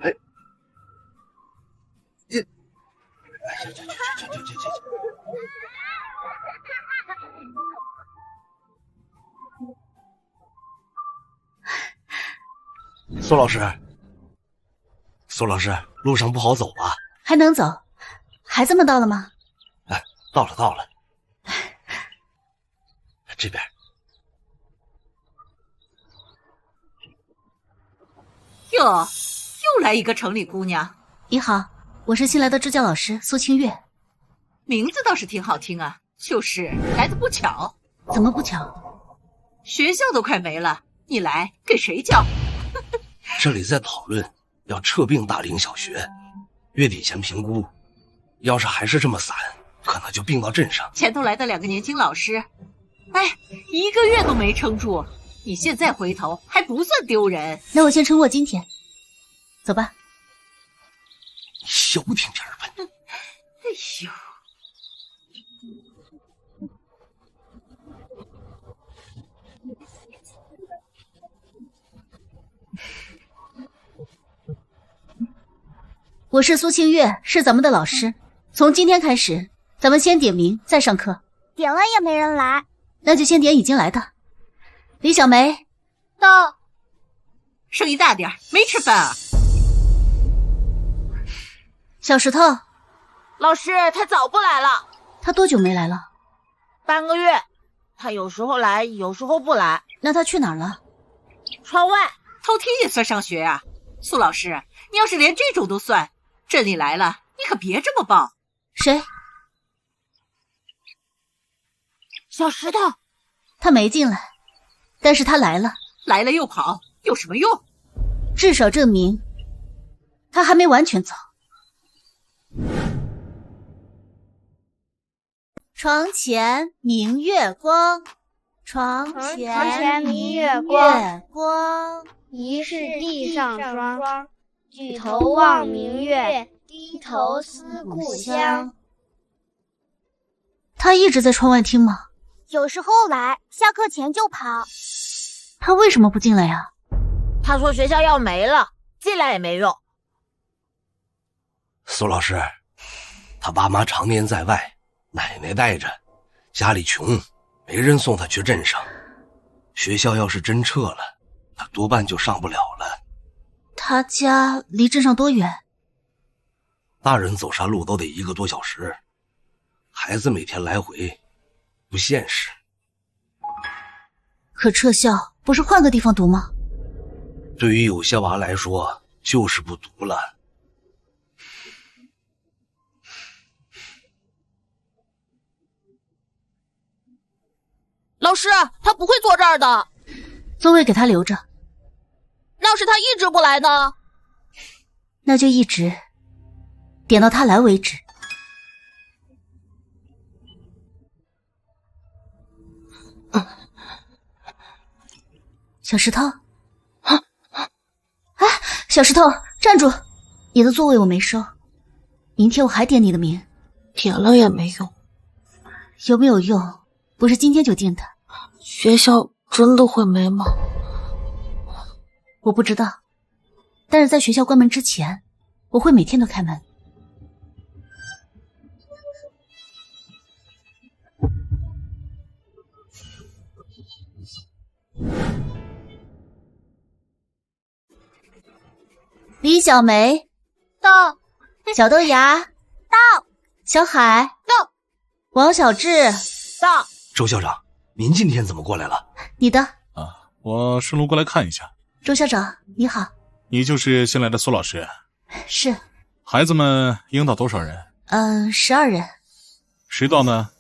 哎，这，苏老师，苏老师，路上不好走吧？还能走。孩子们到了吗？哎，到了。这边。哟，又来一个城里姑娘。你好，我是新来的支教老师蘇清月。名字倒是挺好听啊，就是来得不巧。怎麼不巧？學校都快沒了，你來給誰教？這裡在討論要撤併大林小學，月底前評估，要是還是這麼散，可能就併到鎮上。前頭來的2個年輕老師，哎，1個月都沒撐住，你現在回頭還不算丟人。那我先撐過今天，走吧。你消停點吧。哎呦。我是蘇清月，是咱們的老師。從今天開始，咱們先點名再上課。點了也沒人來，那就先點已經來的。李小梅，到。聲音大點，沒吃飯啊？小石頭，老師，他早不來了。他多久沒來了？半個月，他有時候來，有時候不來。那他去哪兒了？窗外。偷聽也算上學啊？蘇老師，你要是連這種都算，鎮裡來了，你可別這麼報。誰？小石頭。他沒進來，但是他來了。來了又跑，有什麼用？至少證明他還沒完全走。床前明月光，床前明月光，疑是地上霜。舉頭望明月，低頭思故鄉。他一直在窗外聽嗎？有時候來，下課前就跑。他為什麼不進來呀？他說學校要沒了，進來也沒用。蘇老師，他爸媽常年在外，奶奶帶着，家裡窮，沒人送他去鎮上。學校要是真撤了，他多半就上不了了。他家離鎮上多遠？大人走山路都得1個多小時，孩子每天來回不現實。可撤校不是換個地方讀嗎？對於有些娃來說，就是不讀了。老師，他不會坐這兒的。座位給他留着。要是他一直不來呢？那就一直點到他來為止。小石頭，哎，小石頭，站住！你的座位我沒收，明天我還點你的名。點了也沒用。有沒有用？不是今天就定的。學校真的會沒嗎？我不知道，但是在學校關門之前，我會每天都開門。李小梅，到。小豆芽，到。小海，到。王小智，到。周校長，您今天怎麼過來了？你的。啊，我順路過來看一下。周校長，你好。你就是新來的蘇老師？是。孩子們應到多少人？12人。誰到呢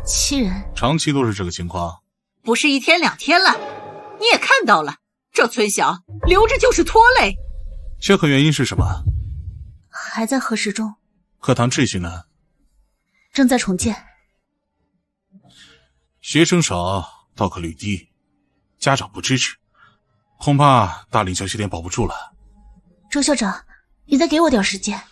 ？7人。長期都是這個情況？不是1天2天了，你也看到了，這村小留着就是拖累。缺課原因是什麼？還在核實中。課堂秩序呢？正在重建。學生少，到課率低，家長不支持，恐怕大林小學點保不住了。周校長，你再給我點時間。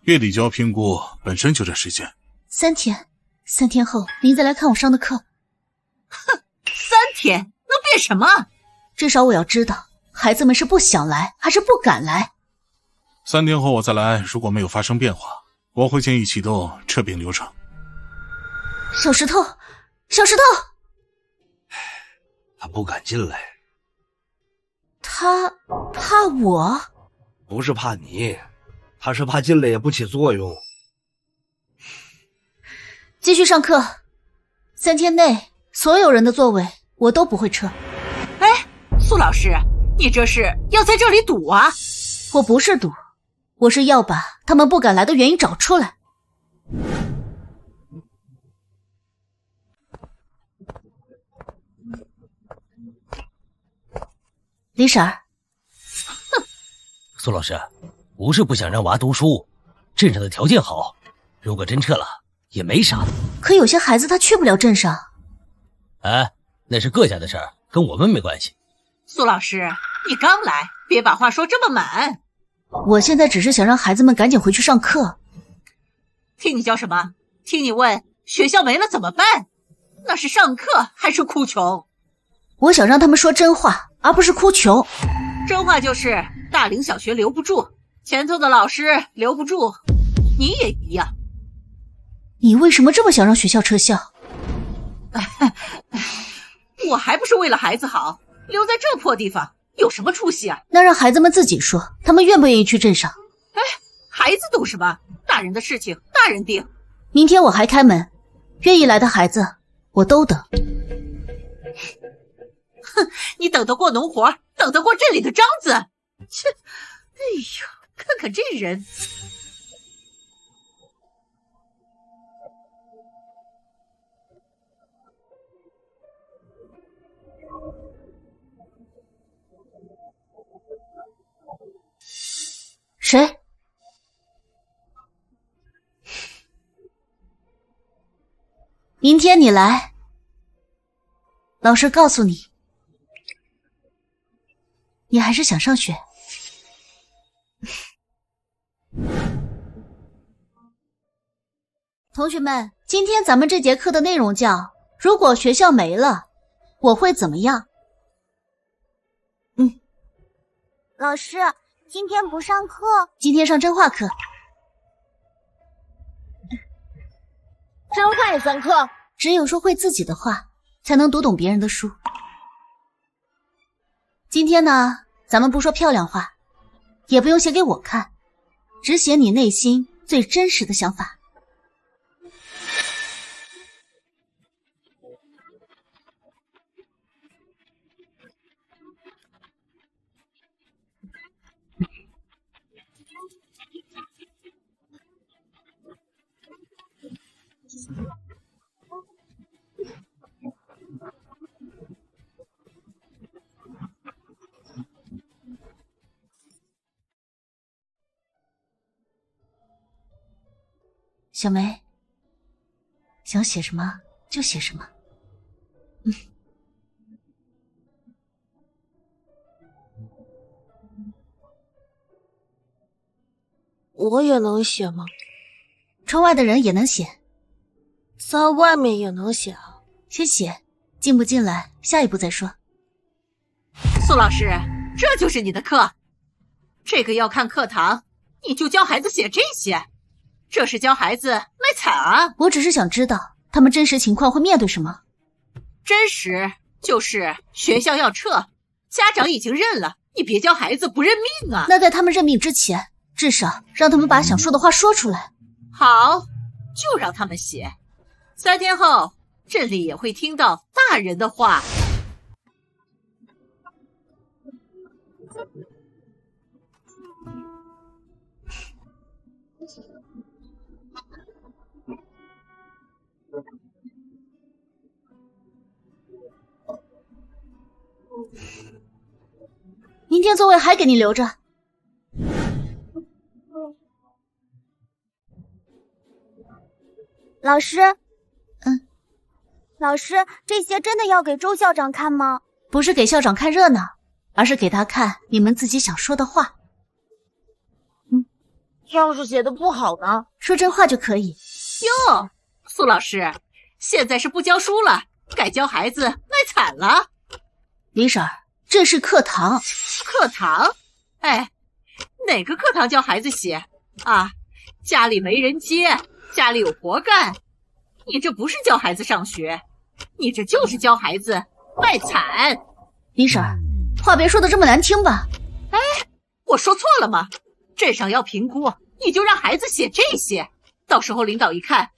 月底就要評估，本身就這時間。3天，3天後您再來看我上的課。哼，3天能變什麼？至少我要知道孩子們是不想來還是不敢來。3天後我再來，如果没有发生变化，我会建议啟动撤并流程。小石头，小石头，他不敢进来。他怕我？不是怕你，他是怕进来也不起作用。继续上課，3天内所有人的座位我都不会撤。哎，苏老師，你這是要在這裡賭啊？我不是賭，我是要把他們不敢來的原因找出來。李婶兒，哼，苏老师，不是不想让娃读書，镇上的条件好，如果真撤了也沒啥。可有些孩子他去不了鎮上。哎，那是各家的事兒，跟我們沒關係。蘇老師，你剛來，別把話說這麼滿。我現在只是想讓孩子們趕緊回去上課。聽你叫什麼？聽你問學校沒了怎麼辦？那是上課還是哭窮？我想讓他們說真話，而不是哭窮。真話就是大林小學留不住，前頭的老師留不住，你也一樣。你為什麼這麼想讓學校撤校？我還不是為了孩子好，留在這破地方有什麼出息啊？那讓孩子們自己說，他們願不願意去鎮上？哎，孩子懂什麼？大人的事情大人定。明天我還開門，願意來的孩子我都等。哼，你等得過農活，等得過鎮裡的張子？切！哎呦，看看這人。誰？明天你來，老師告訴你，你還是想上學。同學們，今天咱們這節課的內容叫“如果學校沒了，我會怎麼樣？”老師，今天不上課？今天上真話課。真話也算課？只有說會自己的話，才能讀懂別人的書。今天呢，咱們不說漂亮話，也不用寫給我看，只寫你內心最真實的想法。小梅，想寫什麼就寫什麼。我也能寫嗎？窗外的人也能寫，在外面也能寫啊。先寫，進不進來，下一步再說。蘇老師，這就是你的課？這個要看課堂，你就教孩子寫這些？這是教孩子賣慘啊！我只是想知道他們真實情況會面對什麼。真實就是學校要撤，家長已經認了，你別教孩子不認命啊！那在他們認命之前，至少讓他們把想說的話說出來。好，就讓他們寫。3天後，鎮裡也會聽到大人的話。明天座位還給你留着。老師，老師，這些真的要給周校長看嗎？不是給校長看熱鬧，而是給他看你們自己想說的話。要是寫的不好呢？說真話就可以。喲，蘇老師，現在是不教書了，改教孩子賣慘了。李嬸兒，這是課堂。課堂？哎，哪個課堂教孩子寫啊？家裡沒人接，家裡有活幹，你這不是教孩子上學，你這就是教孩子賣慘。李婶兒，話別說的這麼難聽吧？哎，我說錯了嗎？鎮上要評估，你就讓孩子寫這些，到時候領導一看，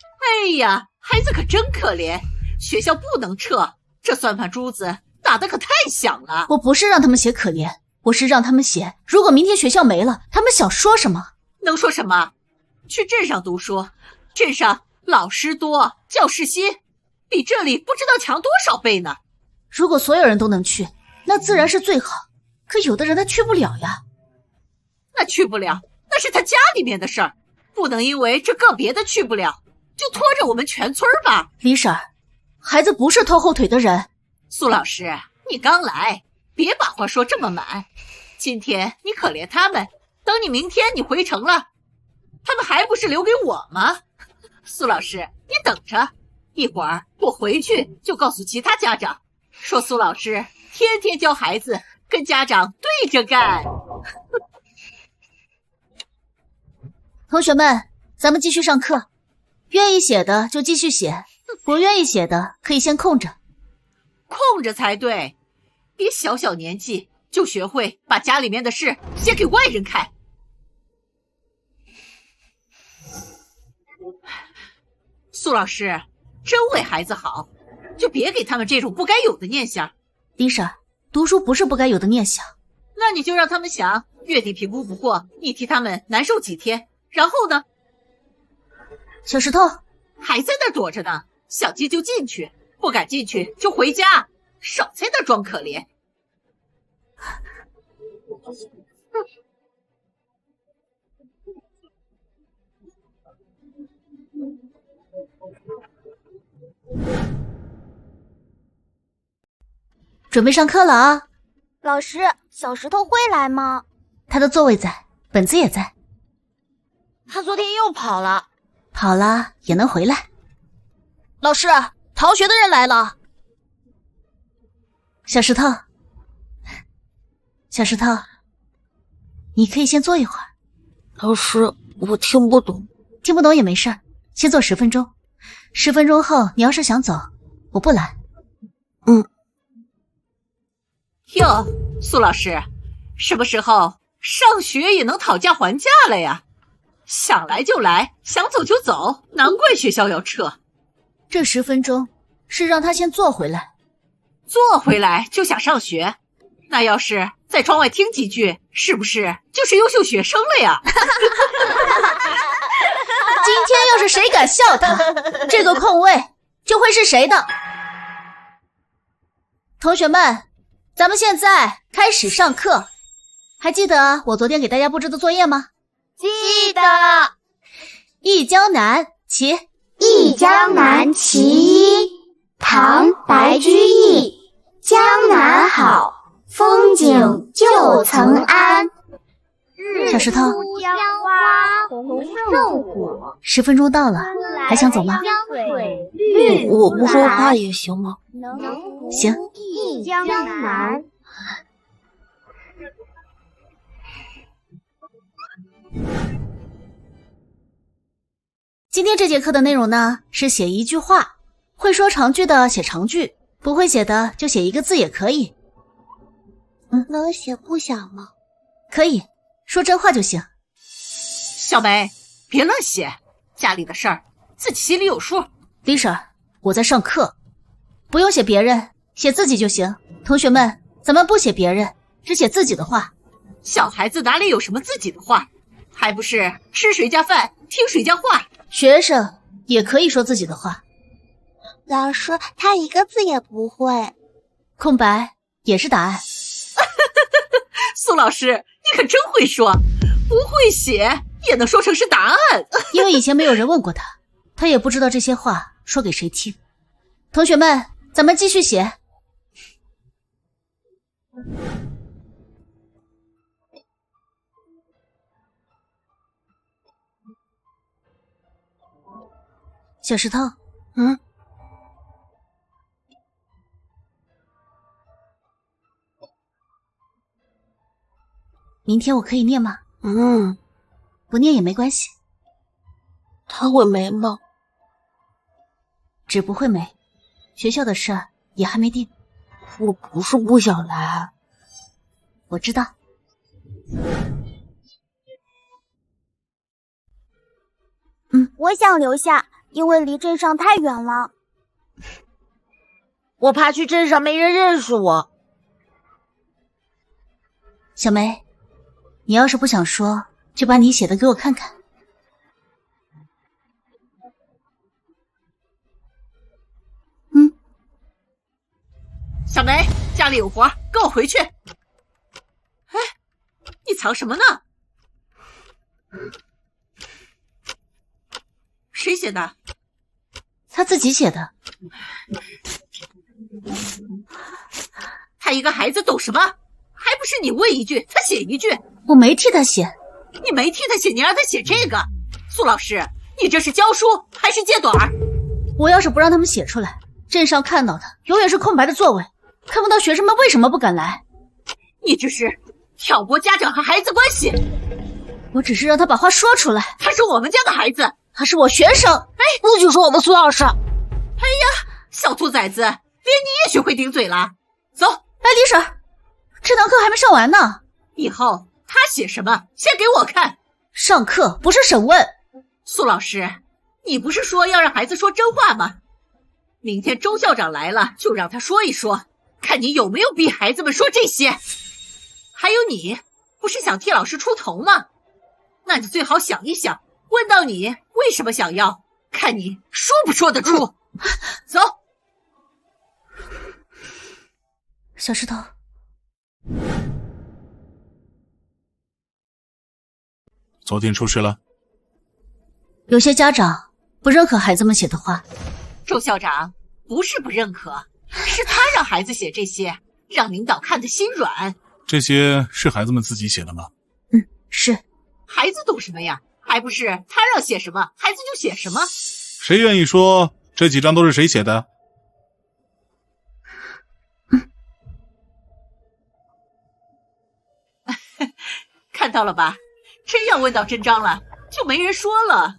哎呀，孩子可真可憐，學校不能撤，這算盤珠子打得可太響了。我不是讓他們写可怜，我是讓他們寫，如果明天学校沒了，他們想說什麼？能說什么？去鎮上讀書，鎮上老師多，教室新，比這裡不知道強多少倍呢。如果所有人都能去，那自然是最好，可有的人他去不了呀。那去不了，那是他家裡面的事兒，不能因為這個別的去不了，就拖着我們全村吧。李婶兒，孩子不是拖後腿的人。蘇老師，你剛來，別把話說這麼滿。今天你可憐他們，等你明天你回城了，他們還不是留給我嗎？蘇老師，你等着，一會兒我回去就告訴其他家長，說蘇老師天天教孩子，跟家長對着幹。同學們，咱們繼續上課，願意寫的就繼續寫，不願意寫的可以先空着。空着才對，別小小年紀就學會把家裡面的事寫給外人看。蘇老師真為孩子好，就別給他們這種不該有的念想。李婶兒，讀書不是不該有的念想。那你就讓他們想，月底評估不過，你替他們難受幾天，然後呢？小石头還在那兒躲着呢，想進就進去，不敢進去就回家，少在那兒裝可憐。準備上課了啊！老師，小石頭會來嗎？他的座位在，本子也在。他昨天又跑了，跑了也能回来。老師，逃學的人來了。小石頭，小石頭，你可以先坐一會兒。老師，我聽不懂。聽不懂也沒事兒，先坐10分鐘。10分鐘後你要是想走，我不攔。喲，蘇老師，什麼時候上學也能討價還價了呀？想來就來，想走就走，難怪學校要撤。這10分鐘是讓他先坐回來。坐回來就想上學，那要是在窗外聽幾句，是不是就是優秀學生了呀？今天要是誰敢笑他，這個空位就會是誰的。同學們，咱們現在開始上課。還記得我昨天給大家布置的作業嗎？記得。憶江南，起。憶江南其一，唐·白居易。江南好，風景舊曾谙。小石头，江花紅勝火。10分鐘到了，還想走嗎？我不說話也行嗎？行。憶江南。今天這節課的內容呢，是寫一句話，會說長句的寫長句，不會寫的就寫一個字也可以。能寫不想嗎？可以，說真話就行。小梅，別亂寫，家裡的事兒自己心裡有數。李嬸，我在上課，不用寫別人，寫自己就行。同學們，咱們不寫別人，只寫自己的話。小孩子哪裡有什麼自己的話，還不是吃誰家飯，聽誰家話。學生也可以說自己的話。老師，他一個字也不會。空白也是答案。蘇老師，你可真會說，不會寫也能說成是答案。因為以前沒有人問過他，他也不知道這些話說給誰聽。同學們，咱們繼續寫。小石头，明天我可以念嗎？不念也沒關係。他會沒嗎？只不會沒，學校的事兒也還沒定。我不是不想來。我知道。我想留下，因為離鎮上太遠了。我怕去鎮上沒人認識我。小梅，你要是不想說，就把你寫的給我看看。小梅，家裡有活，跟我回去。哎，你藏什麼呢？誰寫的？他自己寫的。他一個孩子懂什麼？還不是你問一句，他寫一句。我沒替他寫。你沒替他寫，你讓他寫這個？蘇老師，你這是教書還是借短？我要是不讓他們寫出來，鎮上看到的永遠是空白的座位，看不到學生們為什麼不敢來。你這是挑撥家长和孩子關係。我只是讓他把話說出來。他是我們家的孩子，他是我學生。哎，不许说我們蘇老師。哎呀，小兔崽子，連你也學會頂嘴了。走。哎，李婶，這堂課還沒上完呢。以後他寫什麼，先給我看。上課不是審問。蘇老師，你不是說要讓孩子說真話嗎？明天周校長來了，就讓他說一說，看你有沒有逼孩子们說這些。還有你，不是想替老師出頭嗎？那你最好想一想，問到你為什麼想要，看你說不說得出。走。小石頭，昨天出事了？有些家長不認可孩子們寫的話。周校長不是不認可，是他讓孩子寫這些，讓領導看得心軟。這些是孩子們自己寫的嗎？是。孩子懂什麼呀？還不是他讓寫什麼，孩子就寫什麼。誰願意說這幾張都是誰寫的？看到了吧？真要問到真章了，就沒人說了。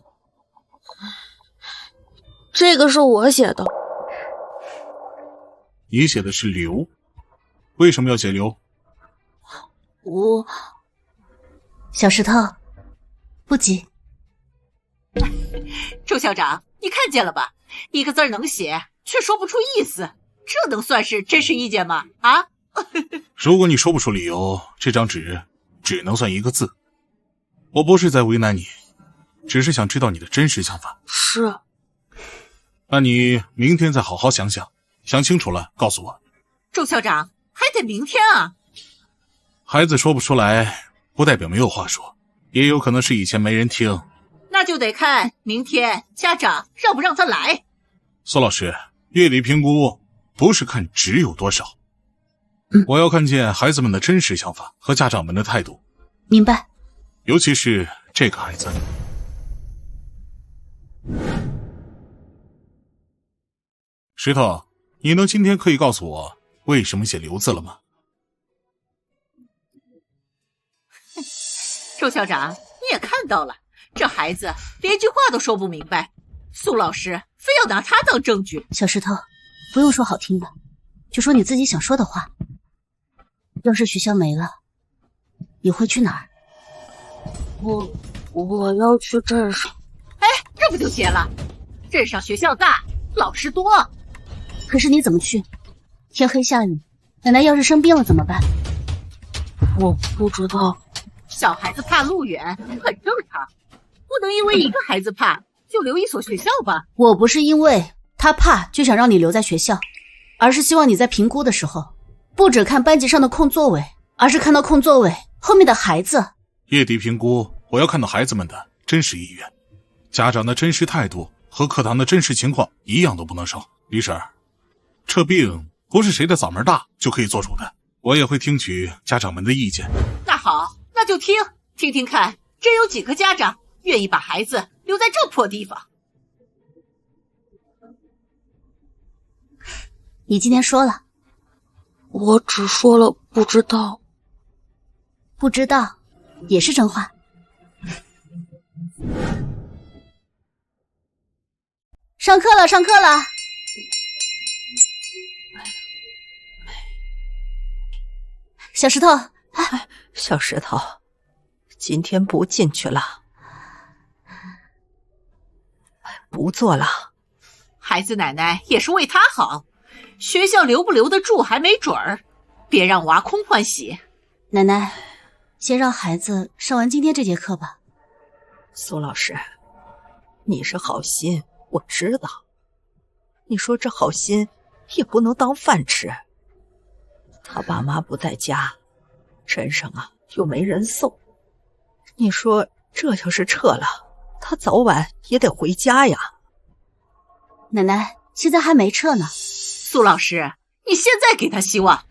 這個是我寫的。你寫的是劉，為什麼要寫劉？我……小石頭，不急。周校長，你看見了吧？一個字能寫，卻說不出意思，這能算是真實意見嗎？啊？如果你說不出理由，這張紙只能算一個字。我不是在為難你，只是想知道你的真實想法。是。那你明天再好好想想，想清楚了告訴我。周校長，還得明天啊。孩子說不出來，不代表沒有話說，也有可能是以前沒人聽。那就得看明天家長讓不讓他來。蘇老師，月底評估不是看值有多少，我要看見孩子們的真實想法和家長們的態度。明白。尤其是這個孩子。石頭，你能今天可以告訴我為什麼寫劉字了嗎？周校長，你也看到了，這孩子連句話都說不明白，蘇老師非要拿他當證據。小石頭，不用說好聽的，就說你自己想說的話。要是學校沒了，你會去哪兒？我要去鎮上。哎，這不就結了？鎮上學校大，老師多。可是你怎麼去？天黑下雨，奶奶要是生病了怎麼辦？我不知道。小孩子怕路遠很正常，不能因為一個孩子怕就留一所學校吧。我不是因為他怕就想讓你留在學校，而是希望你在評估的時候不只看班級上的空座位，而是看到空座位後面的孩子。月底評估，我要看到孩子們的真實意願，家長的真實態度和課堂的真實情況一樣都不能少。李嬸，這病不是誰的嗓門大就可以做主的，我也會聽取家長們的意見。那好，那就聽聽看，真有幾個家長願意把孩子留在這破地方。你今天說了。我只說了不知道。不知道也是真話。上課了，上課了。小石头，小石头，今天不进去了，不做了。孩子奶奶也是为他好，学校留不留得住还没准儿，别让娃空欢喜。奶奶，先让孩子上完今天这节課吧。苏老师，你是好心，我知道。你说这好心也不能当饭吃。他爸媽不在家，鎮上又沒人送。你說這要是撤了，他早晚也得回家呀。奶奶，現在還沒撤呢。蘇老師，你現在給他希望，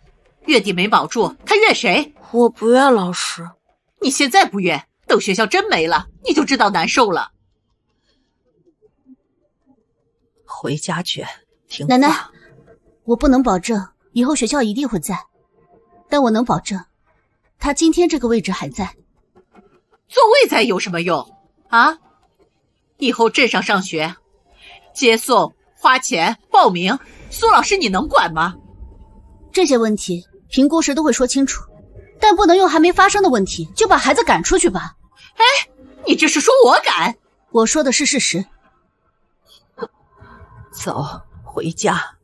月底沒保住，他怨誰？我不怨老師。你現在不怨，等學校真沒了，你就知道難受了。回家去，聽話。奶奶，我不能保證以後學校一定會在，但我能保證，他今天這個位置還在。座位在有什麼用啊？以後鎮上上學，接送、花錢、報名，蘇老師你能管嗎？這些問題評估時都會說清楚，但不能用還沒發生的問題就把孩子趕出去吧。哎，你這是說我趕？我說的是事實。走，回家。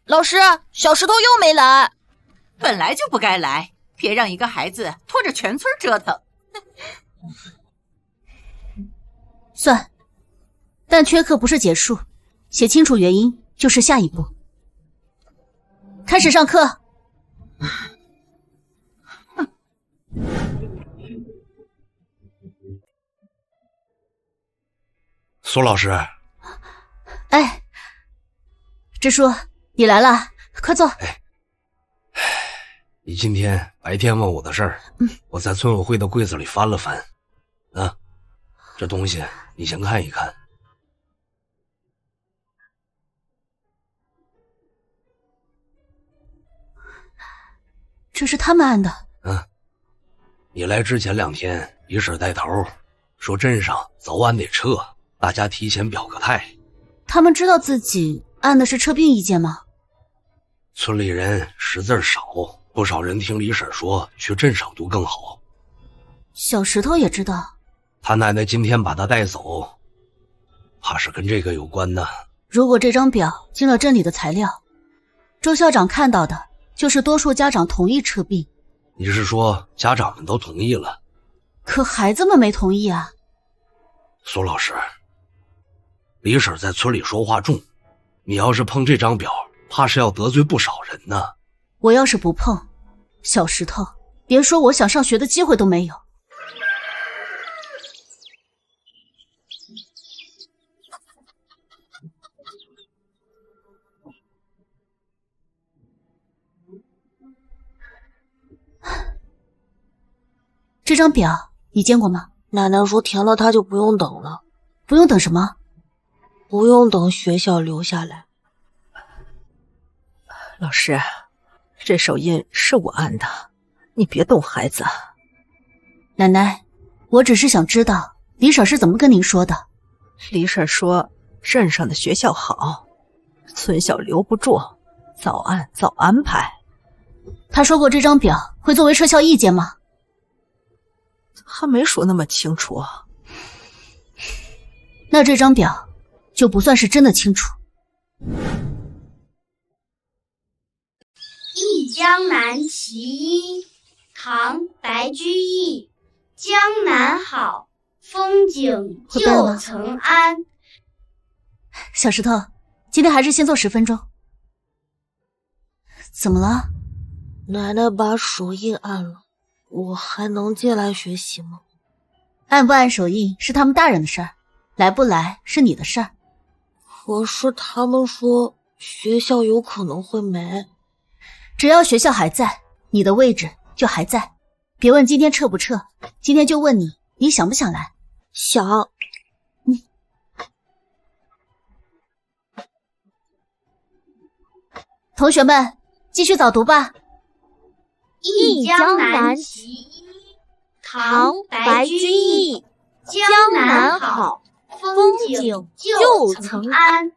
老師，小石頭又沒來。本來就不該來，別讓一個孩子拖着全村折騰。算，但缺課不是結束，寫清楚原因就是下一步。開始上課。蘇老師，哎，支書，你來了，快坐。你今天白天問我的事兒，我在村委會的櫃子裡翻了翻，這東西你先看一看。這是他們按的。你來之前2天，李嬸帶頭說鎮上早晚得撤，大家提前表個態。他們知道自己按的是撤並意見嗎？村裡人識字少，不少人聽李嬸說去鎮上讀更好。小石頭也知道。他奶奶今天把他帶走，怕是跟這個有關呢。如果這張表進了鎮裡的材料，周校長看到的就是多數家長同意撤並。你是說家長們都同意了？可孩子們沒同意啊。蘇老師，李嬸在村裡說話重，你要是碰這張表，怕是要得罪不少人呢。我要是不碰，小石頭別說我想上學的機會都沒有。這張表你見過嗎？奶奶說填了他就不用等了。不用等什麼？不用等學校留下來。老師，這手印是我按的，你別動孩子。奶奶，我只是想知道李嬸是怎麼跟您說的。李嬸說鎮上的學校好，村校留不住，早按早安排。她說過這張表會作為撤銷意見嗎？他沒說那麼清楚。那這張表就不算是真的清楚。憶江南其一，唐·白居易。江南好，風景舊曾谙。小石頭，今天還是先做10分鐘。怎麼了？奶奶把手印按了，我還能進來學習嗎？按不按手印是他們大人的事兒，來不來是你的事兒。可是他們說學校有可能會沒。只要學校還在，你的位置就還在。別問今天撤不撤，今天就問你想不想來？想。同學們繼續早讀吧。憶江南其一，唐·白居易。江南好，风景旧曾谙。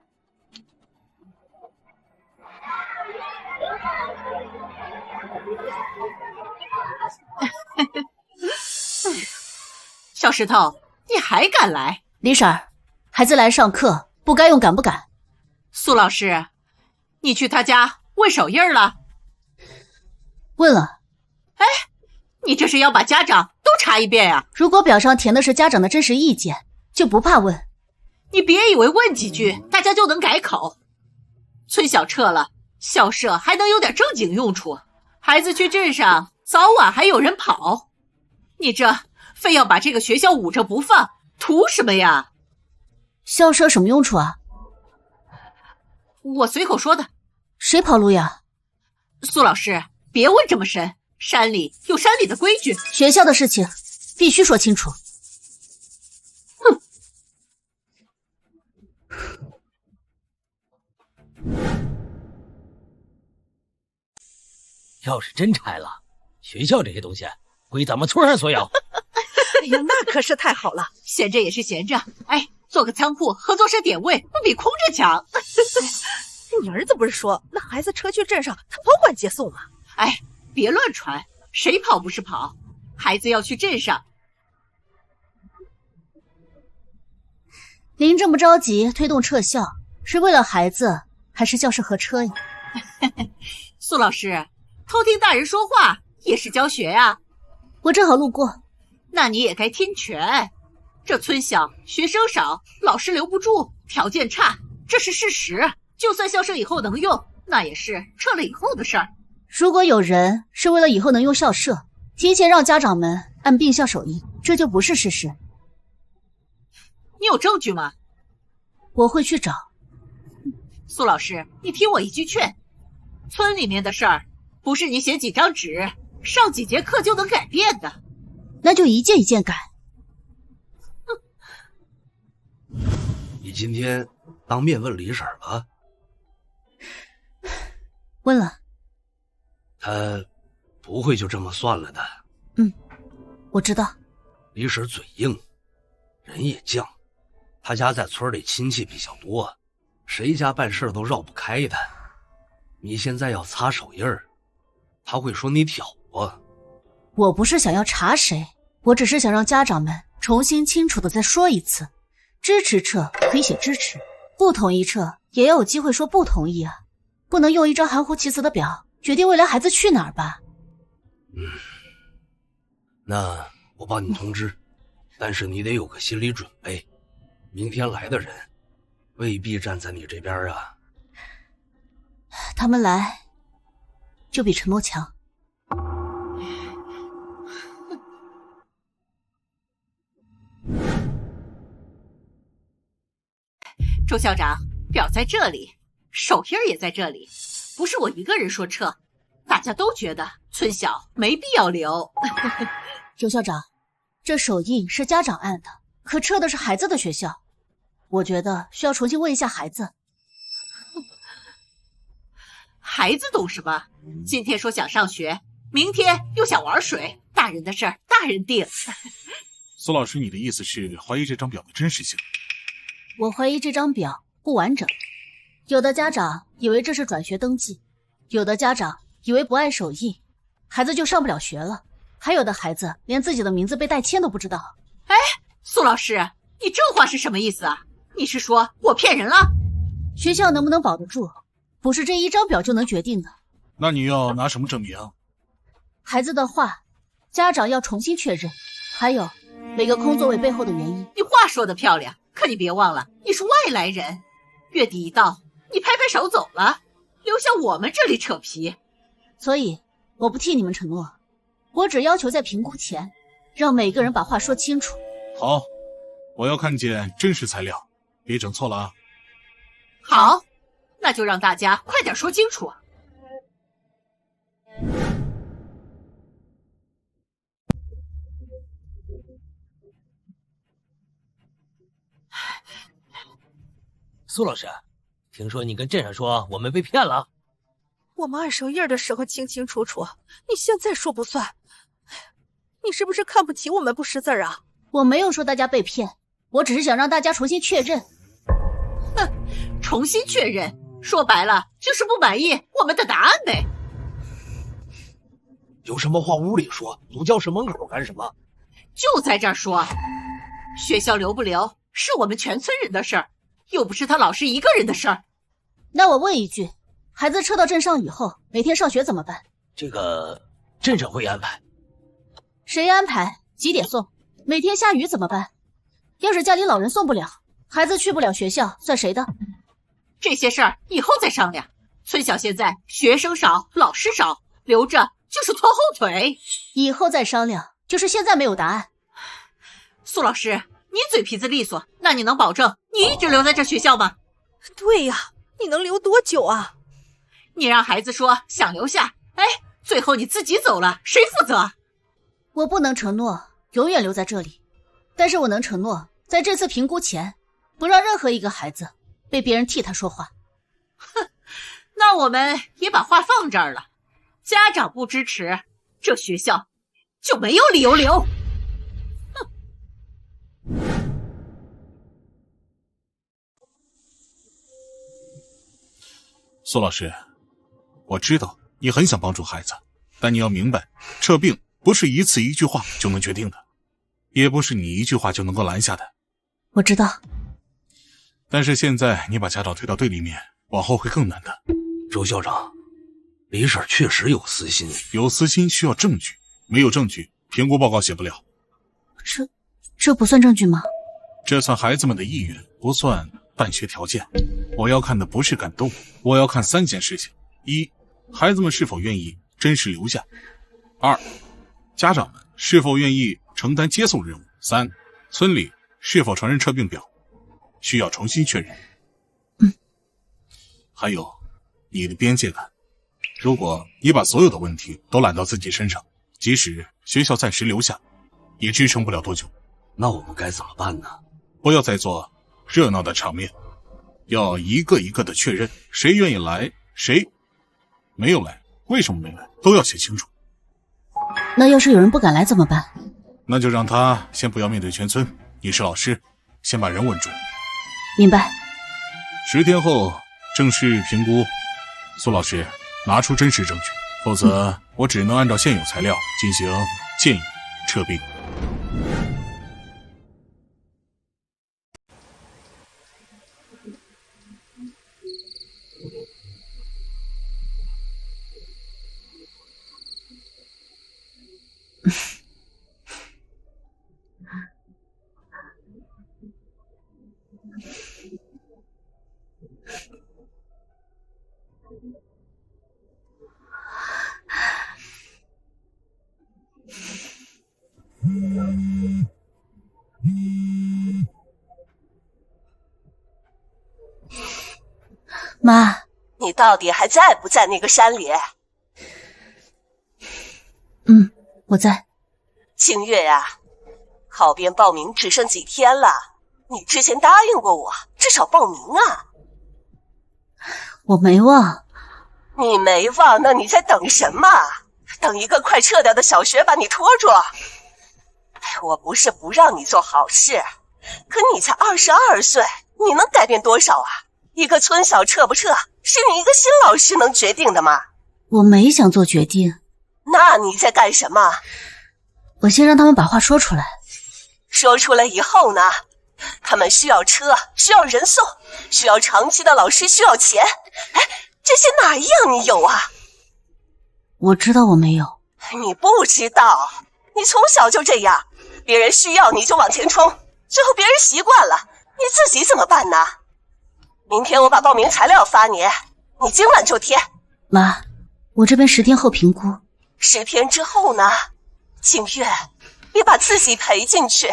小石头，你还敢来？李婶儿，孩子来上課，不该用敢不敢。苏老师，你去他家问手印了？问了。哎，你这是要把家长都查一遍呀？如果表上填的是家长的真实意见，就不怕问。你別以為問幾句大家就能改口。村小撤了，校舍還能有點正經用處，孩子去鎮上早晚還有人跑。你這非要把這個學校捂着不放，圖什麼呀？校舍什麼用處啊？我隨口說的。誰跑路呀？蘇老師，別問這麼深，山裡有山裡的規矩。學校的事情必須說清楚。哼！要是真拆了，学校这些東西归咱們村上所有。哎呀，那可是太好了！閒着也是閒着，哎，做個倉庫、合作社點位，不比空着強。你兒子不是說那孩子車去鎮上，他保管接送嗎？哎，別亂傳，誰跑不是跑？孩子要去鎮上。您這麼着急推動撤校，是為了孩子，還是教室和車呀？蘇老師，偷聽大人說話也是教學呀。我正好路過。那你也該聽全。這村小，學生少，老師留不住，條件差，這是事實。就算校舍以後能用，那也是撤了以後的事兒。如果有人是為了以後能用校舍，提前讓家長們按並校手印，這就不是事實。你有證據嗎？我會去找。蘇老師，你聽我一句勸，村裡面的事兒，不是你寫幾張紙，上幾節課就能改變的。那就一件一件改。你今天當面問李嬸了？問了。他不會就這麼算了的。我知道。李嬸嘴硬，人也犟，他家在村裡親戚比較多，誰家辦事都繞不開的。你現在要擦手印兒，他會說你挑撥。我不是想要查誰，我只是想讓家長們重新清楚的再說一次，支持撤可以寫支持，不同意撤也要有機會說不同意啊，不能用一張含糊其辭的表決定未來孩子去哪兒吧。那我幫你通知，但是你得有個心理準備，明天來的人未必站在你這邊啊。他們來就比承諾強。周校長，表在這裡，手印也在這裡，不是我一個人說撤，大家都覺得村小沒必要留。周校長，這手印是家長按的，可撤的是孩子的學校，我覺得需要重新問一下孩子。孩子懂什麼？今天說想上學，明天又想玩水，大人的事兒大人定。蘇老師，你的意思是懷疑這張表的真實性？我懷疑這張表不完整，有的家長以為這是轉學登記，有的家長以為不按手印，孩子就上不了學了，還有的孩子連自己的名字被代簽都不知道。哎，蘇老師，你這話是什麼意思啊？你是說我騙人了？學校能不能保得住，不是這一張表就能決定的。那你要拿什麼證明？孩子的話，家長要重新確認，還有每個空座位背後的原因。你話說得漂亮，可你別忘了，你是外來人，月底一到，你拍拍手走了，留下我們這裡扯皮。所以我不替你們承諾，我只要求在評估前，讓每個人把話說清楚。好，我要看見真實材料，別整錯了啊。好，那就讓大家快點說清楚。蘇老師，聽說你跟鎮上說我們被騙了？我們按手印的時候清清楚楚，你現在說不算。你是不是看不起我们不识字啊？我没有说大家被骗，我只是想让大家重新確認。哼，重新確認，說白了就是不滿意我們的答案唄。有什麼話屋裡說，堵教室門口幹什麼？就在這兒說，學校留不留是我們全村人的事兒，又不是他老師一個人的事兒。那我問一句，孩子撤到鎮上以後，每天上學怎麼辦？這個鎮上會安排。誰安排？幾點送？每天下雨怎麼辦？要是家裡老人送不了，孩子去不了學校，算誰的？這些事兒以後再商量。村小現在學生少，老師少，留着就是拖後腿。以後再商量，就是現在沒有答案。蘇老師，你嘴皮子利索，那你能保證你一直留在這學校嗎？對呀，你能留多久啊？你讓孩子說想留下，哎，最後你自己走了，誰負責？我不能承諾永遠留在這裡，但是我能承諾，在這次評估前，不讓任何一個孩子被別人替他說話。哼，那我們也把話放這兒了。家長不支持，這學校就沒有理由留。哼。蘇老師，我知道你很想幫助孩子，但你要明白，撤病不是一次一句話就能決定的，也不是你一句話就能夠攔下的。我知道。但是現在你把家長推到對立面，往後會更難的。周校長，李嬸確實有私心。有私心需要證據，沒有證據，評估報告寫不了。這不算證據嗎？這算孩子們的意願，不算辦學條件。我要看的不是感動，我要看3件事情：一，孩子們是否願意真實留下；二，家長們是否願意承擔接送任務；三，村裡是否承認撤病表，需要重新確認。還有你的邊界感，如果你把所有的問題都攬到自己身上，即使學校暫時留下，也支撐不了多久。那我們該怎麼辦呢？不要再做熱鬧的場面，要一個一個的確認，誰願意來，誰沒有來，為什麼沒來，都要寫清楚。那要是有人不敢來怎麼辦？那就讓他先不要面對全村，你是老師，先把人穩住。明白。10天後正式評估。蘇老師，拿出真實證據，否則我只能按照現有材料進行建議撤病。媽，你到底還在不在那個山裡？我在。清月呀，考编報名只剩幾天了，你之前答應過我，至少報名啊。我沒忘。你沒忘，那你在等什麼？等一個快撤掉的小學把你拖住？我不是不讓你做好事，可你才22歲，你能改變多少啊？一個村小撤不撤，是你一個新老師能決定的嗎？我沒想做決定。那你在幹什麼？我先讓他們把話說出來。說出來以後呢？他們需要車，需要人送，需要長期的老師，需要錢。哎，這些哪一樣你有啊？我知道我沒有。你不知道，你從小就這樣，別人需要你就往前衝，最後別人習慣了，你自己怎麼辦呢？明天我把報名材料發你，你今晚就填。媽，我這邊10天後評估。10天之後呢？清月，別把自己賠進去。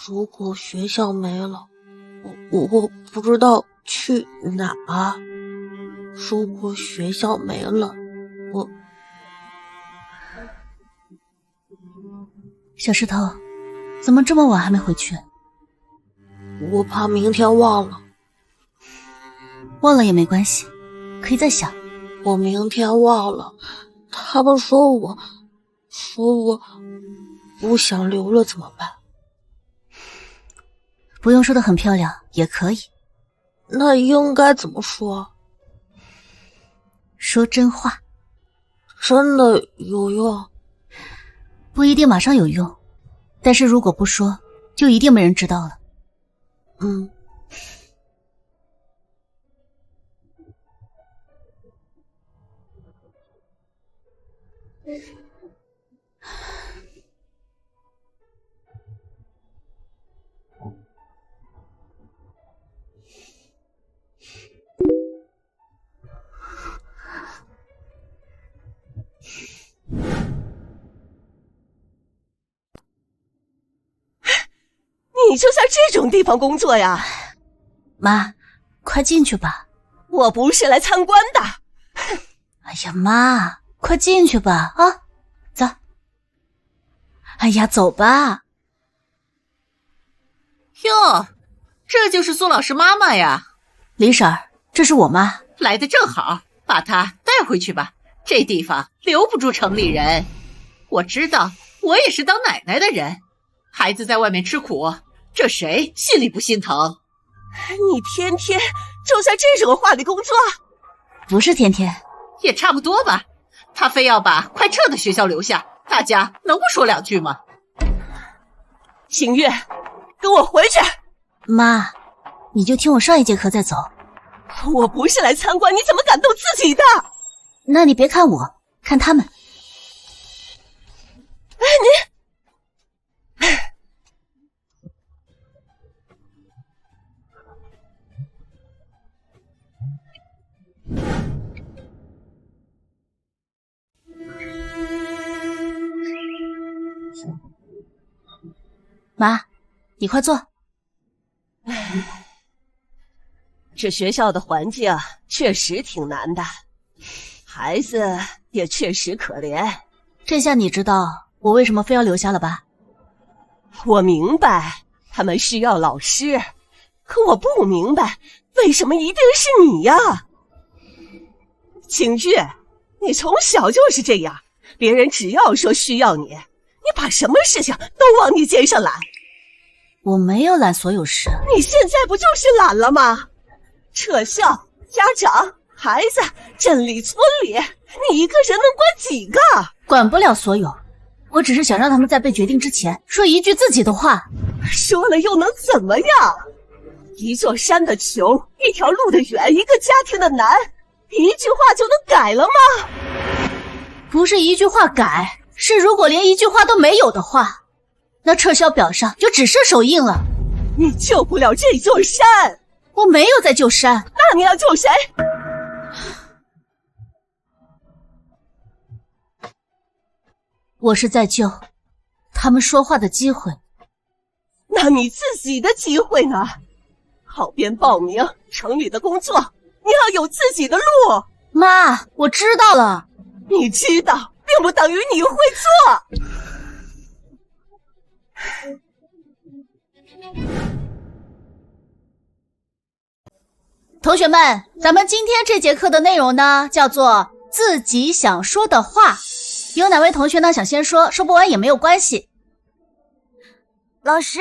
如果学校沒了，我不知道去哪。如果学校没了，小石头，怎么这么晚还没回去？我怕明天忘了。忘了也没关系，可以再想。我明天忘了，他们说我不想留了怎么办？不用说得很漂亮，也可以。那应该怎么说？说真话。真的有用？不一定马上有用，但是如果不说，就一定没人知道了。你就在这种地方工作呀？妈，快进去吧。我不是来参观的。哎呀，妈，快进去吧，啊，走。哎呀，走吧。哟，这就是苏老师妈妈呀。李婶儿，这是我妈。来得正好，把她带回去吧。这地方留不住城里人。我知道，我也是当奶奶的人。孩子在外面吃苦，这谁心里不心疼？你天天就在这种话里工作？不是天天，也差不多吧。他非要把快撤的学校留下，大家能不说两句吗？秦月，跟我回去。妈，你就听我上一节課再走。我不是来参觀，你怎麼敢動自己的？那你別看我，看他們。媽，你快坐。這學校的環境確實挺難的，孩子也確實可憐。這下你知道我為什麼非要留下了吧？我明白他們需要老師，可我不明白為什麼一定是你呀？景玉，你從小就是這樣，別人只要說需要你，你把什麼事情都往你肩上攬。我沒有攬所有事。你現在不就是攬了嗎？撤校、家長、孩子、鎮裡、村裡，你一個人能管幾個？管不了所有，我只是想讓他們在被決定之前說一句自己的話。說了又能怎麼樣？一座山的窮，一條路的遠，一個家庭的難，一句話就能改了嗎？不是一句話改，是如果連一句話都沒有的話，那撤銷表上就只剩手印了。你救不了這座山。我沒有在救山。那你要救誰？我是在救他們說話的機會。那你自己的機會呢？考編報名城裡的工作，你要有自己的路。媽，我知道了。你知道並不等於你會做。同學們，咱們今天這節課的內容呢，叫做自己想說的話。有哪位同學呢想先說，說不完也沒有關係。老師，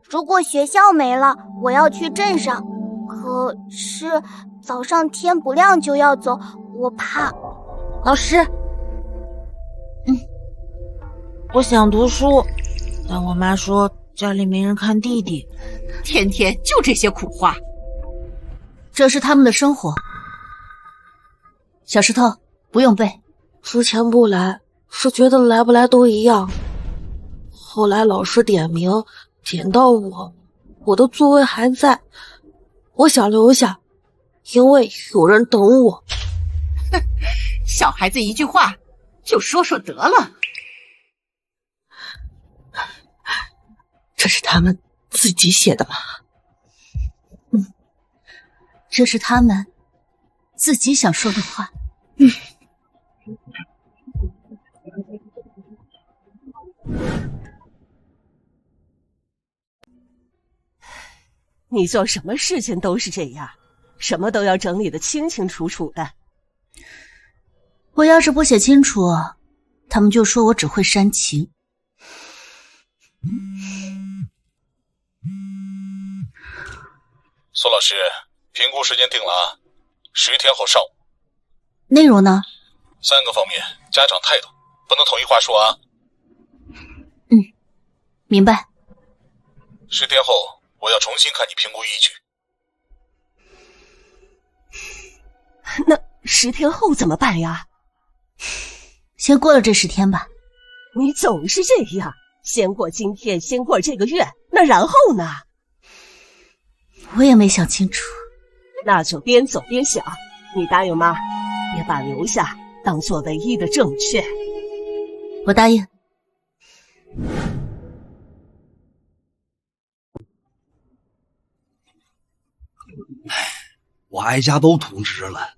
如果學校沒了，我要去鎮上，可是早上天不亮就要走，我怕。老師，我想讀書，但我媽說家裡沒人看弟弟。天天就這些苦話，這是他們的生活。小石頭，不用背。之前不來是覺得來不來都一樣，後來老師點名點到我的座位還在，我想留下，因為有人等我。小孩子一句話就說說得了。這是他們自己写的吗？这是他们自己想说的话。你做什么事情都是这样，什么都要整理得清清楚楚的。我要是不写清楚，他们就说我只会煽情。苏老师，评估时间定了啊，10天后上午。内容呢？3个方面，家长态度，不能统一话说啊。明白。10天后，我要重新看你评估依据。那10天后怎么办呀？先过了这10天吧。你总是这样，先过今天，先过这个月，那然后呢？我也没想清楚。那就边走邊想，你答應嗎？別把留下當做唯一的正確。我答應。我挨家都通知了。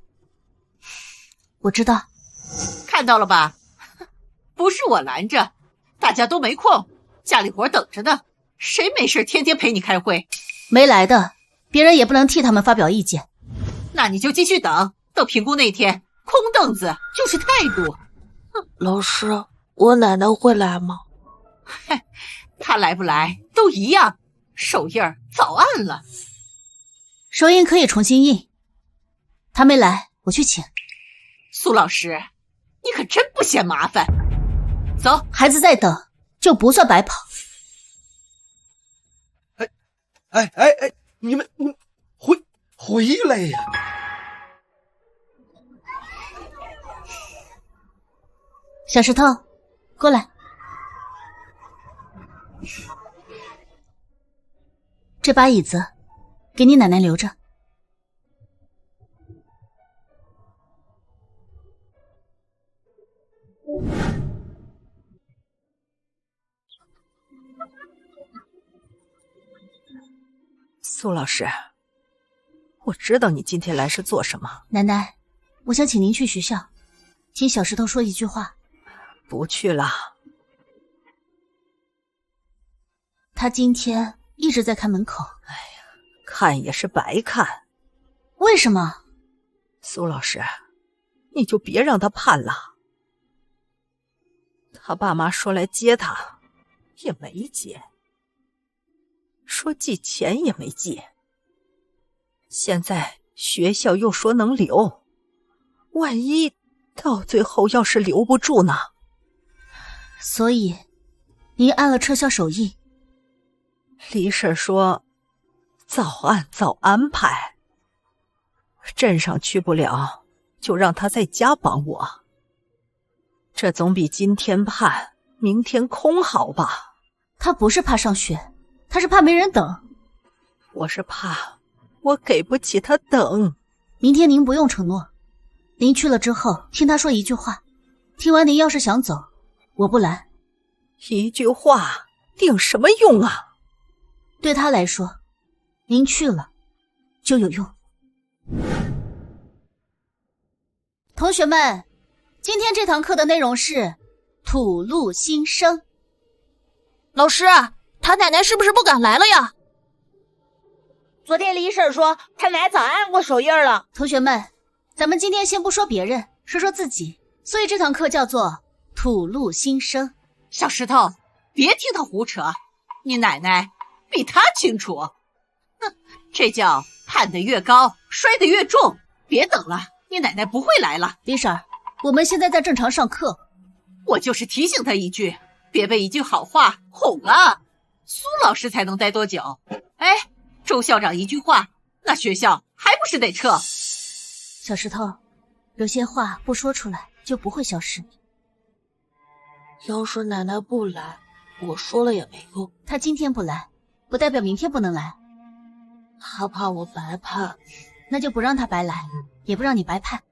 我知道。看到了吧？不是我攔着，大家都沒空，家裡活等着呢，誰沒事天天陪你開會？沒來的，別人也不能替他們發表意見。那你就繼續等，等評估那天，空凳子就是態度。老師，我奶奶會來嗎？她來不來都一樣，手印早按了。手印可以重新印，她沒來，我去請。蘇老師，你可真不嫌麻煩。走，孩子在等，就不算白跑。你們回來呀！小石頭，過來。這把椅子給你奶奶留着。蘇老師，我知道你今天來是做什麼。奶奶，我想請您去學校，聽小石頭說一句話。不去了。他今天一直在看門口。哎呀，看也是白看。為什麼？蘇老師，你就別讓他盼了。他爸媽說來接他，也沒接。說寄錢也沒寄，現在學校又說能留，萬一到最後要是留不住呢？所以您按了撤銷手印。李嬸說早按早安排，鎮上去不了，就讓他在家幫我，這總比今天盼明天空好吧？他不是怕上學，他是怕沒人等。我是怕我給不起他等。明天您不用承諾，您去了之後聽他說一句話，聽完您要是想走，我不攔。一句話頂什麼用啊？對他來說，您去了就有用。同學們，今天這堂課的內容是吐露心聲。老師，他奶奶是不是不敢來了呀？昨天李嬸說他奶早按過手印了。同學們，咱們今天先不說別人，說說自己，所以這堂課叫做吐露心聲。小石頭，別聽他胡扯，你奶奶比他清楚。哼，這叫攀得越高，摔得越重。別等了，你奶奶不會來了。李嬸，我們現在在正常上課。我就是提醒他一句，別被一句好話哄了。蘇老師才能待多久？哎，周校長一句話，那學校還不是得撤？小石頭，有些話不說出來就不會消失。要是奶奶不來，我說了也沒用。她今天不來，不代表明天不能來。她怕我白盼，那就不讓她白來，也不讓你白盼。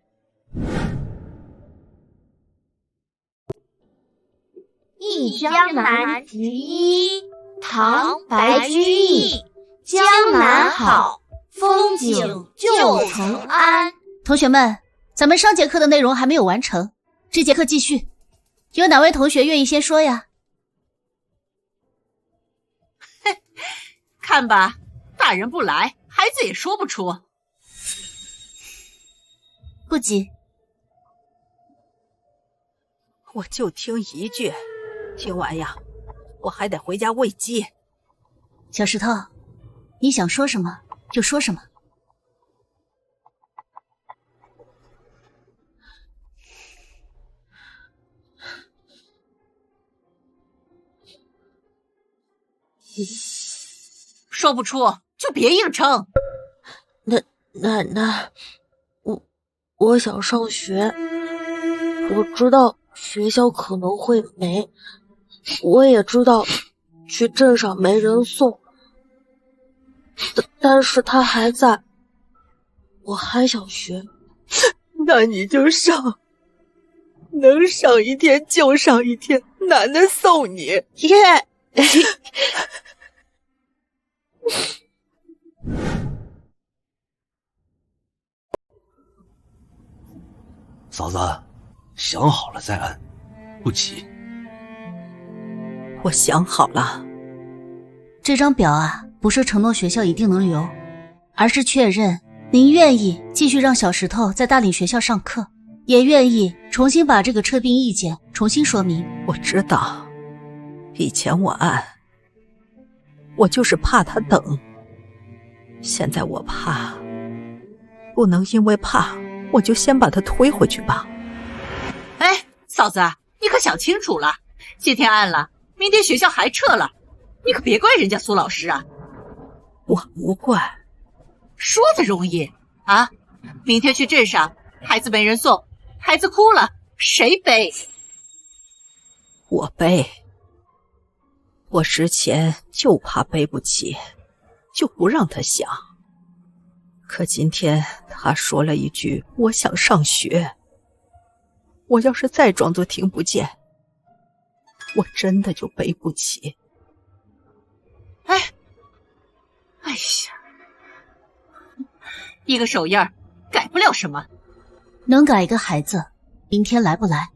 憶江南集一，唐·白居易。江南好，风景旧曾谙。同学们，咱们上节课的内容还没有完成，这节課繼續。有哪位同學願意先說呀？看吧，大人不來，孩子也說不出。不急，我就聽一句，聽完呀，我還得回家餵雞。小石頭，你想說什麼就說什麼。說不出就別硬撐。奶奶，我想上學，我知道學校可能會沒，我也知道去鎮上沒人送，但是他還在，我還想學。那你就上，能上一天就上一天，奶奶送你。耶！嫂子，想好了再按，不急。我想好了。這張表啊，不是承諾學校一定能留，而是確認您願意繼續讓小石頭在大嶺學校上課，也願意重新把這個撤併意見重新說明。我知道，以前我按，我就是怕他等。現在我怕，不能因為怕我就先把他推回去吧。哎，嫂子，你可想清楚了，今天按了，明天學校還撤了，你可別怪人家蘇老師啊。我不怪。說的容易啊，明天去鎮上，孩子沒人送，孩子哭了，誰背？我背。我之前就怕背不起，就不讓他想。可今天他說了一句我想上學，我要是再裝作聽不見，我真的就背不起。哎呀，一個手印兒改不了什麼，能改一個孩子，明天來不來？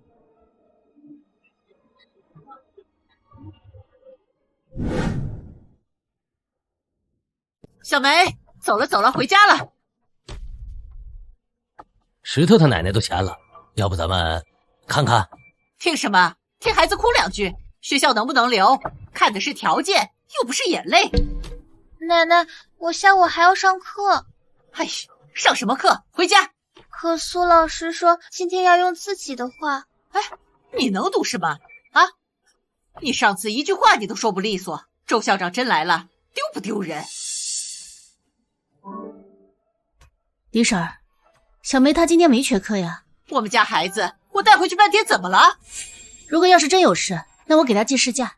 小梅，走了，回家了。石頭他奶奶都錢了，要不咱們看看？聽什麼？聽孩子哭兩句，學校能不能留，看的是條件，又不是眼淚。奶奶，我下午還要上課。哎呀，上什麼課？回家。可蘇老師說今天要用自己的話。哎，你能讀是嗎？啊，你上次一句話你都說不利索，周校長真來了，丟不丟人？李嬸兒，小梅她今天沒缺課呀。我們家孩子，我帶回去半天怎麼了？如果要是真有事，那我給她記事假。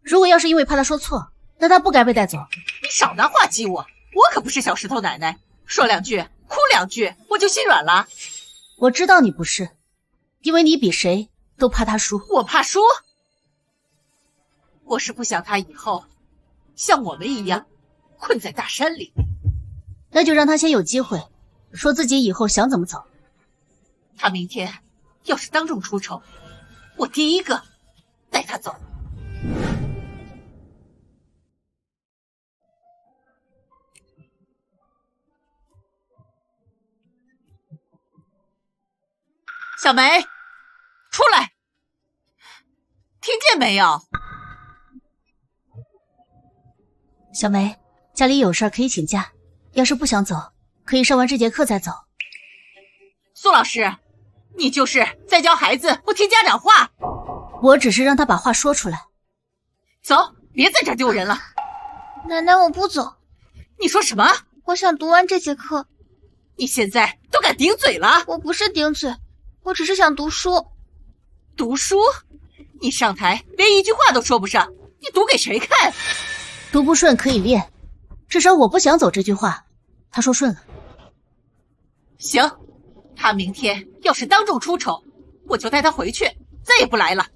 如果要是因為怕她說錯，那她不該被帶走。你少拿話激我，我可不是小石頭奶奶，說兩句，哭兩句，我就心軟了。我知道你不是，因為你比誰都怕她輸。我怕輸？我是不想她以後像我們一樣困在大山裡。那就讓她先有機會說自己以後想怎麼走。她明天要是當眾出醜，我第一個帶她走。小梅，出來，聽見沒有？小梅，家裡有事可以請假，要是不想走，可以上完這節課再走。蘇老師，你就是在教孩子不聽家長話。我只是讓他把話說出來。走，別在這兒丟人了。奶奶，我不走。你說什麼？我想讀完這節課。你現在都敢頂嘴了？我不是頂嘴，我只是想讀書。讀書？你上台連一句話都說不上，你讀給誰看？讀不順可以練，至少我不想走這句話，他說順了。行，他明天要是當眾出醜，我就帶他回去，再也不來了。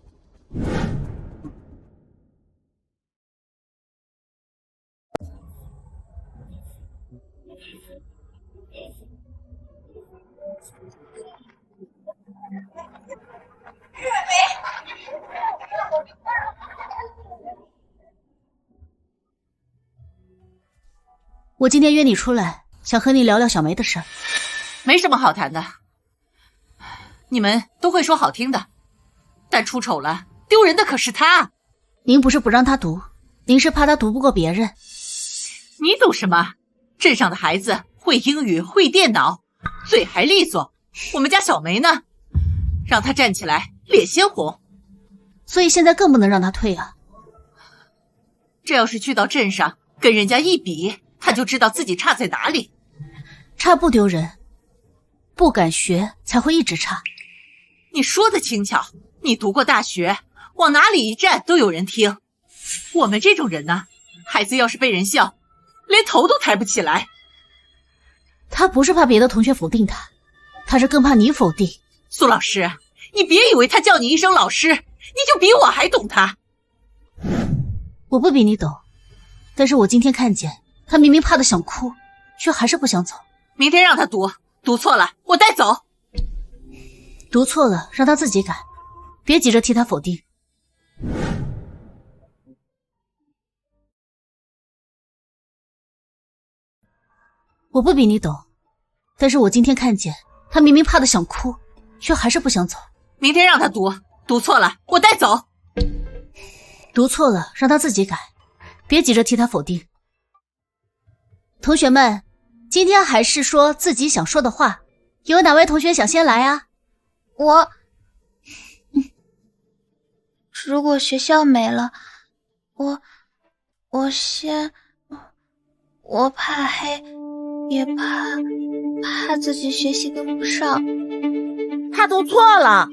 我今天约你出来，想和你聊聊小梅的事儿。没什么好谈的，你们都会说好听的，但出丑了，丢人的可是他。您不是不让他读，您是怕他读不过別人。你懂什么？鎮上的孩子會英語，會電腦，嘴還利索。我們家小梅呢？讓她站起來，臉先紅。所以現在更不能讓他退啊。這要是去到鎮上，跟人家一比，他就知道自己差在哪裡。差不丟人，不敢學才會一直差。你說的輕巧，你讀過大學，往哪裡一站都有人聽。我們這種人呢，孩子要是被人笑，連頭都抬不起來。他不是怕別的同學否定他，他是更怕你否定。蘇老師，你別以為他叫你一聲老師，你就比我還懂他。我不比你懂，但是我今天看見他明明怕得想哭，卻還是不想走。明天讓他讀，讀錯了我帶走。讀錯了讓他自己改，別急着替他否定。我不比你懂，但是我今天看見他明明怕得想哭，卻還是不想走。明天讓他讀，讀錯了我帶走。讀錯了讓他自己改，別急着替他否定。同學們，今天還是說自己想說的話，有哪位同學想先來啊？如果學校沒了，我怕黑，也怕自己學習跟不上。他讀錯了。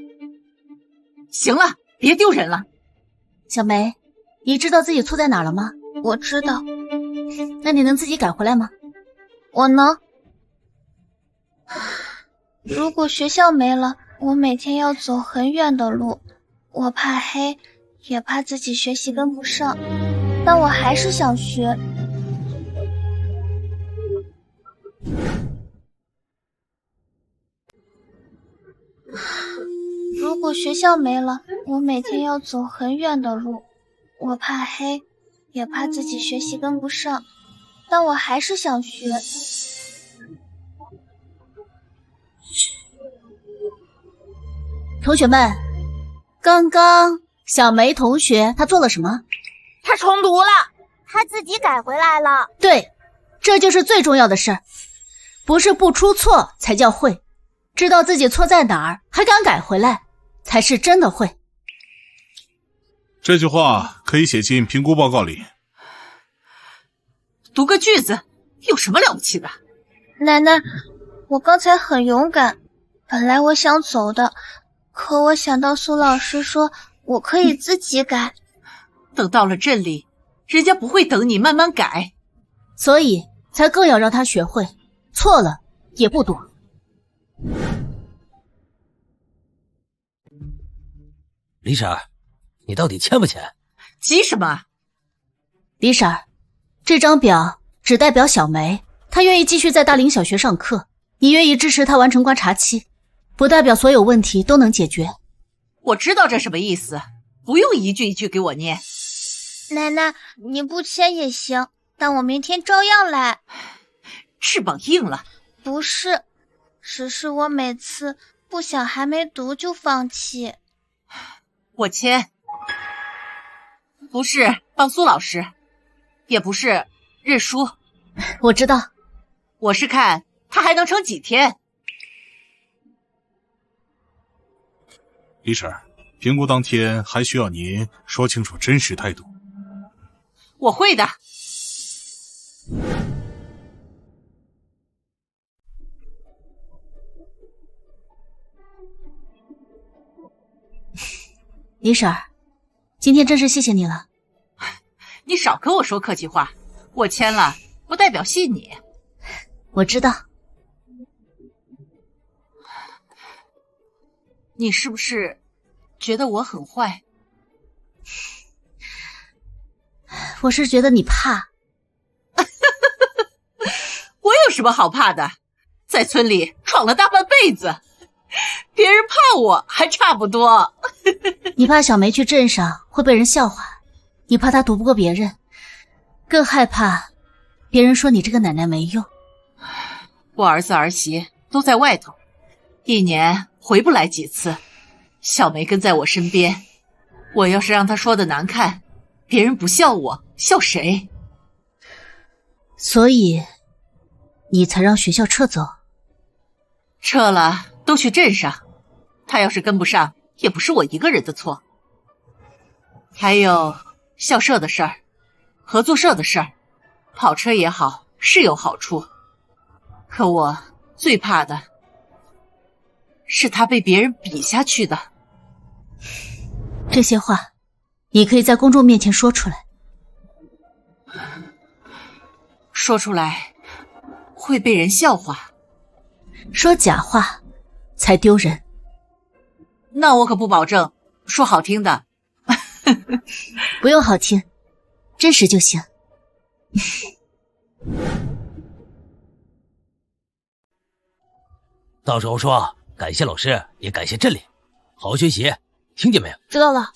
行了，別丟人了。小梅，你知道自己錯在哪了嗎？我知道。那你能自己改回來嗎？我能。如果學校沒了，我每天要走很遠的路，我怕黑，也怕自己學習跟不上，但我還是想學。如果學校沒了，我每天要走很遠的路，我怕黑，也怕自己學習跟不上，但我還是想學。同學們，剛剛小梅同學她做了什麼？他重讀了，他自己改回來了。對，這就是最重要的事兒，不是不出錯才叫會，知道自己錯在哪兒還敢改回來，才是真的會。這句話可以寫進評估報告裡。讀個句子有什麼了不起的？奶奶，我剛才很勇敢，本來我想走的，可我想到蘇老師說我可以自己改。等到了鎮裡，人家不會等你慢慢改，所以才更要讓他學會，錯了也不躲。李嬸兒，你到底簽不簽？急什麼？李嬸兒，這張表只代表小梅，她願意繼續在大林小學上課，你願意支持她完成觀察期，不代表所有問題都能解決。我知道這什麼意思，不用一句一句給我念。奶奶，你不簽也行，但我明天照樣來。翅膀硬了？不是，只是我每次不想還沒讀就放棄。我簽，不是幫蘇老師，也不是認輸。我知道，我是看他還能撐幾天。李嬸，評估當天還需要您說清楚真實態度。我會的。李嬸兒，今天真是謝謝你了。你少跟我說客氣話，我簽了不代表信你。我知道。你是不是覺得我很壞？我是覺得你怕。我有什麼好怕的？在村裡闖了大半輩子，別人怕我還差不多。你怕小梅去鎮上會被人笑話，你怕她讀不過別人，更害怕別人說你這個奶奶沒用。我兒子兒媳都在外頭，1年回不來幾次，小梅跟在我身邊，我要是让她说的难看，別人不笑我，笑誰？所以你才讓學校撤走？撤了都去镇上，他要是跟不上，也不是我一個人的錯。還有校舍的事兒，合作社的事兒，跑車也好，是有好處。可我最怕的是他被別人比下去的。這些話你可以在公眾面前說出來。說出來會被人笑話，說假話才丟人。那我可不保證說好听的。不用好听，真實就行。到時候說感謝老師，也感謝鎮里，好好學習，聽見沒有？知道了。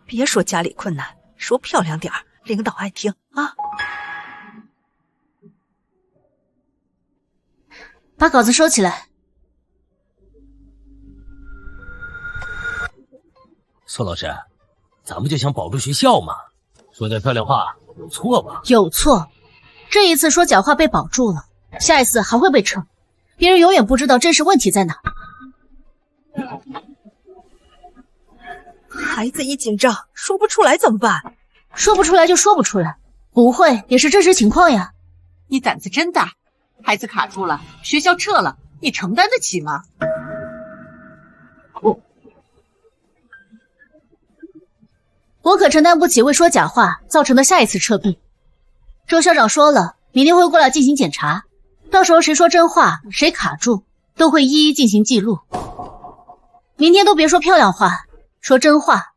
別說家裡困難，說漂亮點兒，領導愛聽啊。把稿子收起來。苏老師，咱们就想保住學校嘛，說點漂亮話有錯嗎？有錯，這一次說假話被保住了，下一次還會被撤，別人永遠不知道真實問題在哪。孩子一緊張說不出來怎麼辦？說不出來就說不出來，不會也是真實情況呀。你膽子真大，孩子卡住了，學校撤了，你承擔得起嗎？我可承擔不起為說假話造成的下一次撤畢。周校長說了，明天會過來進行檢查，到時候誰說真話，誰卡住，都會一一進行記錄。明天都別說漂亮話，說真話。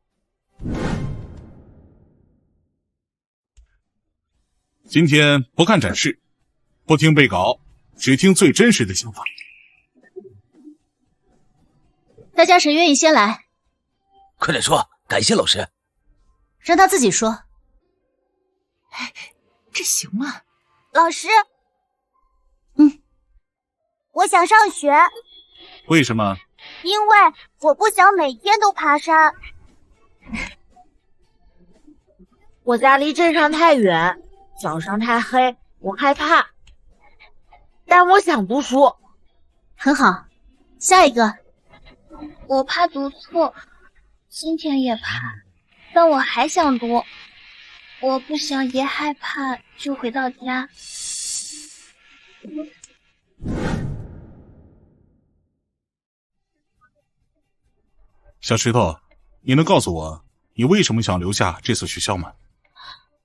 今天不看展示，不聽背稿，只聽最真實的想法。大家誰願意先來？快點說，感謝老師。讓他自己說。這行嗎？老師，我想上學。為什麼？因為我不想每天都爬山。我家離鎮上太遠，早上太黑，我害怕。但我想讀書。很好，下一個。我怕讀錯，今天也怕，但我還想讀。我不想也害怕就回到家。小石頭，你能告訴我你為什麼想留下這所學校嗎？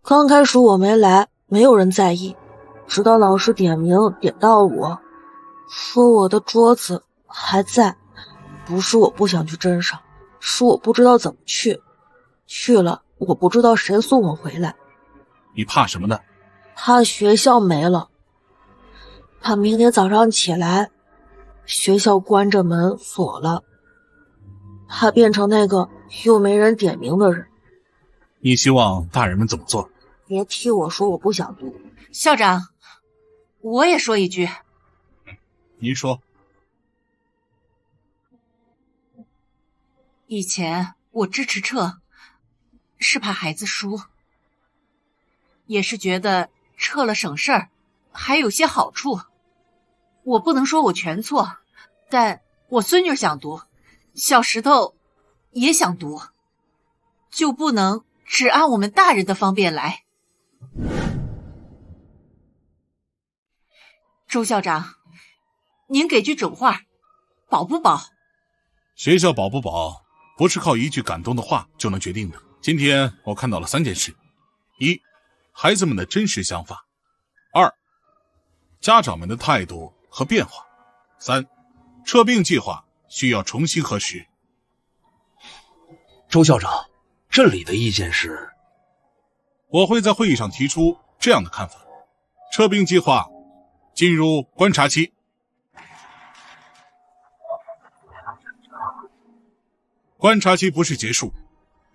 剛開始我沒來，沒有人在意，直到老師點名點到我，說我的桌子還在。不是我不想去鎮上，是我不知道怎麼去，去了我不知道誰送我回來。你怕什麼呢？怕學校沒了，怕明天早上起來學校關着門鎖了，怕變成那個又沒人點名的人。你希望大人們怎麼做？別替我說我不想讀。校長，我也說一句。您說。以前我支持撤，是怕孩子輸，也是覺得撤了省事兒，還有些好處。我不能說我全錯，但我孫女想讀，小石頭也想讀，就不能只按我們大人的方便來。周校長，您給句準話，保不保？學校保不保，不是靠一句感動的話就能決定的。今天我看到了3件事：一、孩子們的真實想法；二、家長們的態度和變化；三、撤並計劃需要重新核實。周校長，鎮裡的意見是，我會在會議上提出這樣的看法：撤並計劃進入觀察期。觀察期不是結束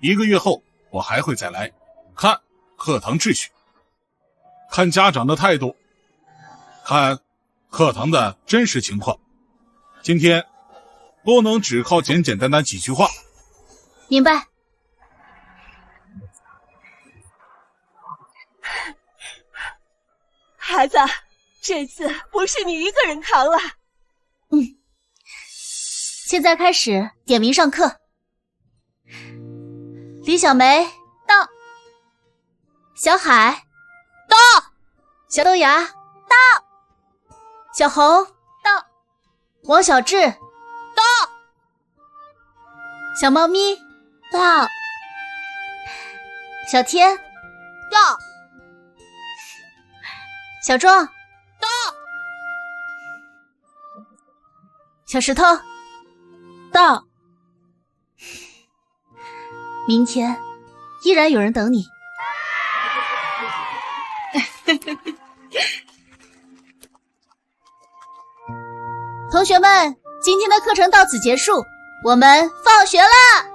，1個月後我還會再來看課堂秩序，看家长的態度，看課堂的真實情況。今天不能只靠簡簡單單幾句話。明白。孩子，这次不是你一個人扛了。现在開始點名上課。李小梅到，小海到，小豆芽到，小紅到，王小智到，小貓咪到，小天到，小壮到，小石头到。明天依然有人等你。同學們，今天的課程到此結束，我們放學啦！